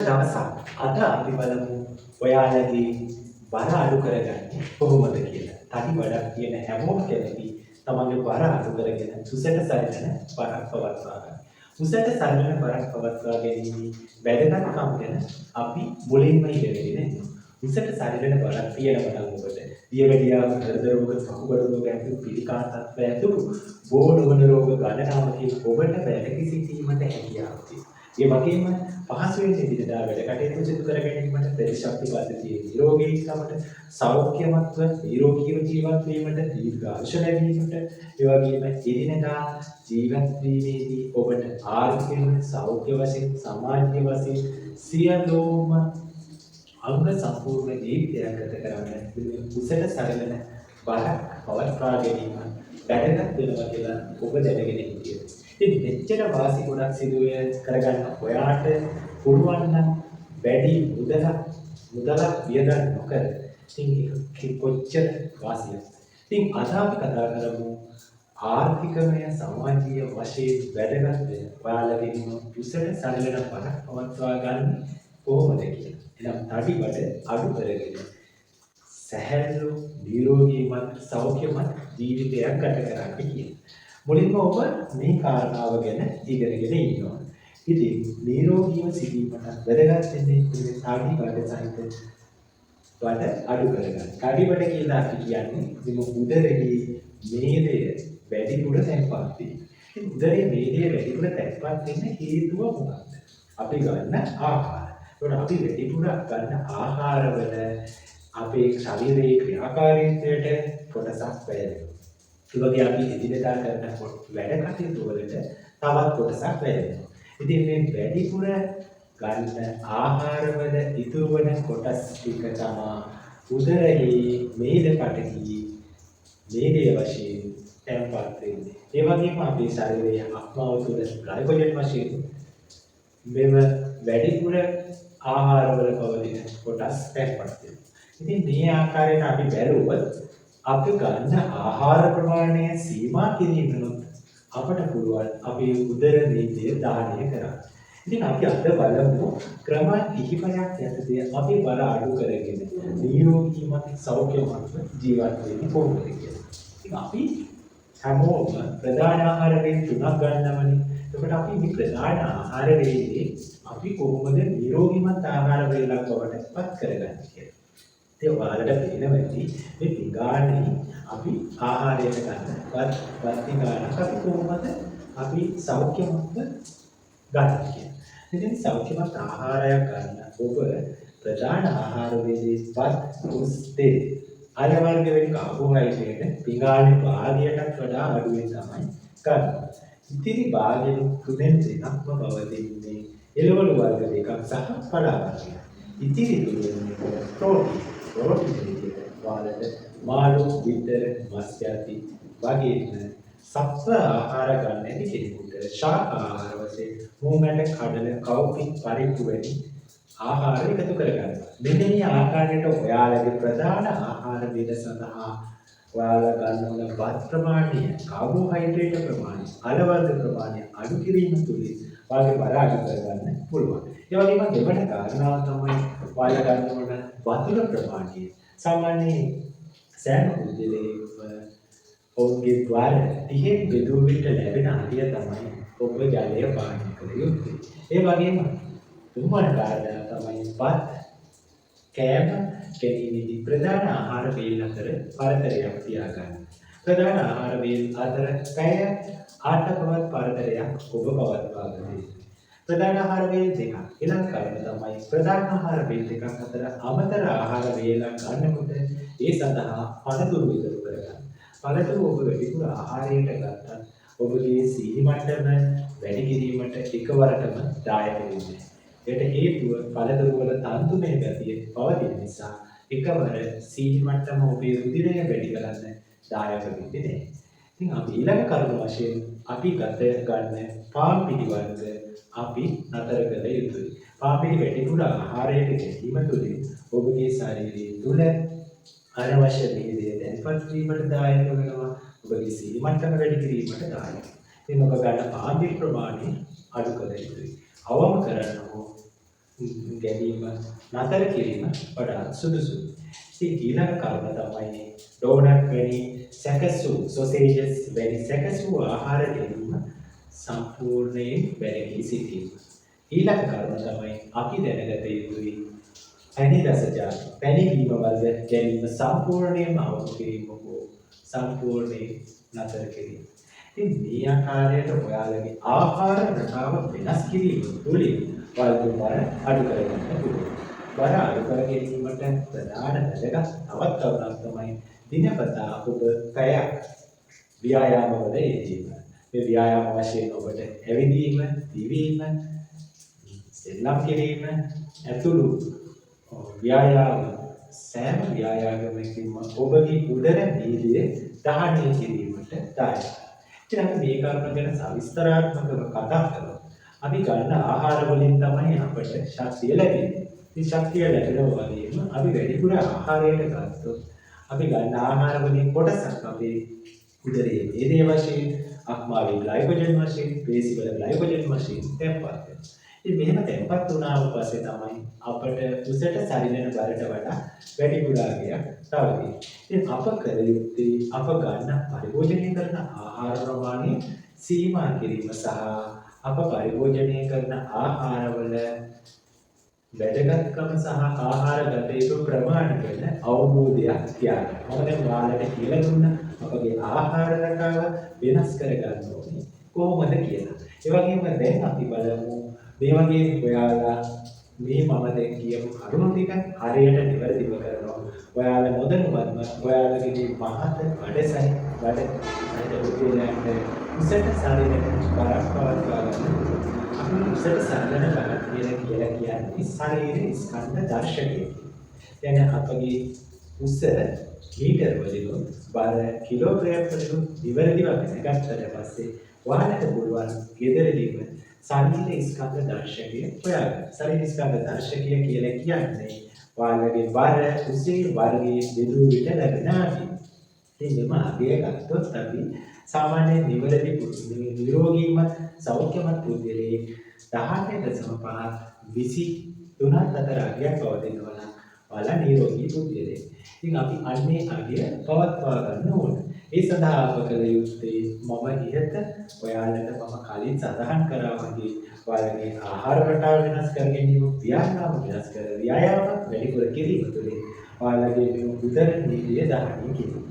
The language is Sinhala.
දවසක් අද අපි බලමු ඔයාලගේ බර අඩු කරගන්නේ කොහොමද කියලා. තනි වැඩක් කියන හැමෝම කැමති තමන්ගේ බර අඩු කරගෙන සුසට සරිලන බරක් පවත්වා ගන්න. සුසට සරිලන බරක් පවත්වා ගැනීමේ වැදගත්කම් ගැන අපි මුලින්ම ඉගෙනගෙන ඉන්නවා. සුසට සරිලන බරක් තියෙනවා නම් ඔබට දියවැඩියාව, හෘද රෝග, සකුගඩු රෝග ඇතුළු පිළිකා තත්ත්ව ඇතුළු බෝඩ රෝග ගණනාවකින් ඔබට වැළකී සිටීමට හැකියාව තියෙනවා. ඒ වගේම පහසුවෙන් එදිනදා වැඩ කටයුතු සිදු කර ගැනීමට ප්‍රතිශක්ති පද්ධතියේ නිරෝගීකමට සෞඛ්‍යමත්ව නිරෝගීව ජීවත් වීමට දීර්ඝායුෂ ලැබීමට ඒ වගේම එදිනදා ජීවත් වීමේදී ඔබට ආර්ථික සෞඛ්‍ය වශයෙන් සමාජීය වශයෙන් සියලුම අංග සම්පූර්ණ ජීවිතයක් ගත කරන්න උසට සරලන බරක් පවත්වා ගැනීම වැදගත් වෙනවා කියලා ඔබ දැනගෙන හිටියද? ඉතින් මෙච්චර වාසි ගොඩක් සිදුවේ කරගන්න ඔයාට පුළුවන් නම් වැඩි මුදලක් වියදම් නොකර ඉතින් ඒක කොච්චර වාසියක්ද? ඉතින් අද අපි කතා කරමු ආර්ථිකමය සමාජීය වශයෙන් වැදගත් වෙන ඔයාලගේ උසට සරලන බරක් පවත්වා ගන්න කොහොමද කියලා. එනම් තඩි බඩ අඩු කරගෙන සැහැල්ලු නිරෝගීමත් සෞඛ්‍යමත් ජීවිතයක් ගත කරන්න කියන. මුලින්ම ඔබ මේ කාරණාව ගැන ඉගෙනගෙන ඉන්නවා. ඉතින් නිරෝගීව සිටීමට වැදගත් වෙන්නේ තඩි බඩ සහිත බඩ අඩු කරගන්න. තඩි බඩ කියලා අපි කියන්නේ ඉතින් උදරයේ මේදය වැඩිපුර තැන්පත් වීම. ඉතින් උදරයේ මේදය වැඩිපුර තැන්පත් වෙන්න හේතුව මොකක්ද? අපි ගන්න ආහාර. ඒකට අපි වැඩිපුර ගන්න ආහාරවල අපේ ශරීරයේ ක්‍රියාකාරීත්වයට කොටසක් වැළඳෙනවා. ඒ වගේ අපි එදිනෙදා කරන වැඩ කටයුතු වලට තවත් කොටසක් වැළඳෙනවා. ඉතින් මේ වැඩිපුර ගන්න ආහාරවල ඉතුරු වෙන කොටස් ටික තමයි උදරයේ මේද කටකී මේදේ වශයෙන් තැන්පත් වෙන්නේ. ඒ වගේම අපේ ශරීරයේ අක්මාව තුළ ග්ලයිකෝජන් වශයෙන් මෙව වැඩිපුර ආහාරවල පවතින කොටස් තැන්පත් වෙනවා. ඉතින් මේ ආකාරයට අපි බැලුවොත් අපි ගන්න ආහාර ප්‍රමාණය සීමා කිරීමනොත් අපට පුළුවන් අපේ උදර මේදය දානය කරන්න. ඉතින් අපි අද බලමු ක්‍රම කිහිපයක් යටතේ අපි බර අඩු කරගෙන නිරෝගීමත් සෞඛ්‍යමත් ජීවත් වෙන්න කොහොමද කියලා. ඉතින් අපි හැමෝම ප්‍රධාන ආහාර වේල තුනක් ගන්නවනේ. එතකොට අපි මේ ප්‍රධාන ආහාර වේලේ අපි කොහොමද නිරෝගීමත් ආහාර වේලක් බවට පත් කරගන්නේ කියලා. ඒ ඔයාලට පේනවැති මේ පිඟානේ අපි ආහාරයට ගන්න වත් පිඟානක් අපි කොහොමද අපි සෞඛ්‍යමත්ව ගන්න කියලා. ඉතින් සෞඛ්‍යමත් ආහාරයක් ගන්න ඔබ ප්‍රධාන ආහාර වේලේ වත් උස්තේ අර වර්ග වෙන කාබෝහයිඩ්‍රේට් පිඟානේ භාගයටත් වඩා අඩුවෙන් තමයි ගන්න. ඉතිරි භාගයෙන් තුනෙන් දෙකක්ම පවතින්නේ එළවලු වර්ග දෙකක් සහ පඩා වර්ගයක්. ඉතිරි දුන්නේ ප්‍රෝටීන් විදිහට වාලට මාළු, බිත්තර, මස් යටි වගේම සප්ත ආහාර ගන්න ඇති කෙනෙකුට ශාක ආහාර වශයෙන් මුංගට, කඩල, කව්පි, පරිප්පු වැනි ආහාර එකතු කරගන්න. මෙන්න මේ ආකාරයට ඔයාලගේ ප්‍රධාන ආහාර වේල සඳහා ඔයාලා ගන්න ඕන වත් ප්‍රමාණය, කාබෝහයිඩ්‍රේට් ප්‍රමාණය, අල වර්ග ප්‍රමාණය අඩු කිරීම තුළින් ඔයාලගේ බර අඩු කරගන්න පුළුවන්. ඒ වගේම දෙවන කාරණාව තමයි ඔයාලා ගන්න ඕන වතුර ප්‍රමාණය. සාමාන්‍යයෙන් සෑම පුද්ගලයෙක්ම ඔවුන්ගේ ද්වාර 30 බෙදුව විට ලැබෙන අඩිය තමයි ඔබ ජලය පානය කළ යුත්තේ. ඒ වගේම තුන්වන කාරණාව තමයි වත් කෑම ගැනීමේදී ප්‍රධාන ආහාර වේල් අතර පරතරයක් තියාගන්න. ප්‍රධාන ආහාර වේල් අතර පැය 8කවත් පරතරයක් ඔබ පවත්වා ගන්න. ප්‍රධාන ආහාර වේල් දෙකක් ඊළඟ කාරණය තමයි ප්‍රධාන ආහාර වේල් දෙකක් අතර අමතර ආහාර වේලක් ගන්නකොට ඒ සඳහා පළතුරු එකතු කරගන්න. පළතුරු ඔබ වැඩිපුර ආහාරයට ගත්තත් ඔබගේ සීනි මට්ටම වැඩි කිරීමට එකවරටම දායක වෙන්නේ. ඒට හේතුව පළතුරු වල තන්තුමය ගතිය පවතින නිසා එකවර සීනි මට්ටම ඔබේ රුධිරය වැඩි කරන්න දායක වෙන්නේ නැහැ. ඉතින් අපි ඊළඟ කරුණ වශයෙන් අපි ගන්න පාන් පිටි වර්ග අපි නතර කළ යුතුයි. පාන් පිටි වැඩිපුර ආහාරයට ගැනීම තුළින් ඔබගේ ශරීරයේ තුල අනවශ්‍ය මේදය තැන්පත් වීමට දායක වෙනවා. ඔබගේ සීනි මට්ටම වැඩි කිරීමට දායක. ඉතින් ඔබ ගන්න පාන් පිටි ප්‍රමාණය අඩු කළ යුතුයි. අවම කරන්න ගැනීම නතර කිරීම වඩාත් සුදුසුයි. ඉතින් ඊළඟ කරුණ තමයි ඩෝනට් වැනි සැකසූ සොසේජස් වැනි සැකසූ ආහාර ගැනීම සම්පූර්ණයෙන් වැළකී සිටීම. ඊළඟ කරුණ තමයි අපි දැනගත යුතුයි පැණි රස ජාති පැණි බීම වර්ග ගැනීම සම්පූර්ණයෙන්ම අවම කිරීම හෝ සම්පූර්ණයෙන් නතර කිරීම. ඉතින් මේ ආකාරයට ඔයාලගේ ආහාර රටාව වෙනස් කිරීම තුළින් ඔයාලගේ බර අඩු කරගන්න පුළුවන්. බර අඩු කර ගැනීමට ප්‍රධාන වැදගත් තවත් කරුණක් තමයි දිනපතා ඔබ පැයක් ව්‍යායාමවල යෙදීම. මේ ව්‍යායාම වශයෙන් ඔබට ඇවිදීම, දිවීම, සෙල්ලම් කිරීම ඇතුළු ව්‍යායාම සෑම ව්‍යායාමයකින්ම ඔබගේ උදර නීරිය දහනය කිරීමට දායකයි. ඉතින් අපි මේ කරුණ ගැන සවිස්තරාත්මකව කතා කරමු. අපි ගන්න ආහාර වලින් තමයි අපට ශක්තිය ලැබෙන්නේ. මේ ශක්තිය ලැබෙනවා වගේම අපි වැඩිපුර ආහාරයට ගත්තොත් අපි ගන්න ආහාර වලින් කොටසක් අපේ උදරයේ වේදේ වශයෙන්, අක්මාවේ ග්ලයිකෝජන් වශයෙන්, පේශිවල ග්ලයිකෝජන් වශයෙන් තැන්පත් වෙනවා. ඉතින් මෙහෙම තැන්පත් වුණාම පස්සේ තමයි අපට උසට සරිලන බරට වඩා වැඩිපුර ආගයක් තවදී. ඉතින් අප කළ යුත්තේ අප ගන්න පරිභෝජනය කරන ආහාර ප්‍රමාණය සීමා කිරීම සහ අප පරිභෝජනය කරන ආහාරවල වැදගත්කම සහ ආහාර ගත යුතු ප්‍රමාණ ගැන අවබෝධයක් තියාගන්න. මම දැන් ඔයාලට කියලා දුන්නා අපගේ ආහාර රටාව වෙනස් කරගන්න ඕනේ කොහොමද කියලා. ඒ වගේම දැන් අපි බලමු මේ වගේ ඔයාලා මේ මම දැන් කියපු කරුණු ටික හරියට නිවැරදිව කරනවා. ඔයාලා නොදැනුවත්ම ඔයාලගේ මේ මහත වැඩසයි උදේලන්ට උසට සාරිලට බරක් පවත්වා ගන්න. අපි උසට සාරිලන බරක් කියලා කියන්නේ ශරීරයේ ස්කන්ධ දර්ශකය. දැන් අපගේ උස මීටර වලින් බර කිලෝග්‍රෑම් වලින් නිවැරදිව දැනගත්තට පස්සේ ඔයාලට පුළුවන් ගෙදරදීම ශරීර ස්කන්ධ දර්ශකය හොයාගන්න. ශරීර ස්කන්ධ දර්ශකය කියලා කියන්නේ ඔයාලගේ බර උසේ වර්ගයේ බෙදුව විට ලැබෙන ආදී. ඉතින් මේ අගය ගත්තොත් අපි සාමාන්‍ය නිවැරදි නිරෝගීමත් සෞඛ්‍යමත් පුද්ගලයෙක් 18.5 අතර අගයක් පවතිනවා නම් ඔයාලා නිරෝගී පුද්ගලයෙක්. ඉතින් අපි අන්නේ අගය පවත්වා ගන්න ඕනේ. ඒ සඳහා අප කළ යුත්තේ මම ඉහත ඔයාලට මම කලින් සඳහන් කරා වගේ ඔයාලගේ ආහාර රටාව වෙනස් කර ගැනීම, ව්‍යායාම වෙනස් කර ව්‍යායාම වැඩිපුර කිරීම තුළින් ඔයාලගේ මේ උදර නීරිය දහනය කිරීම.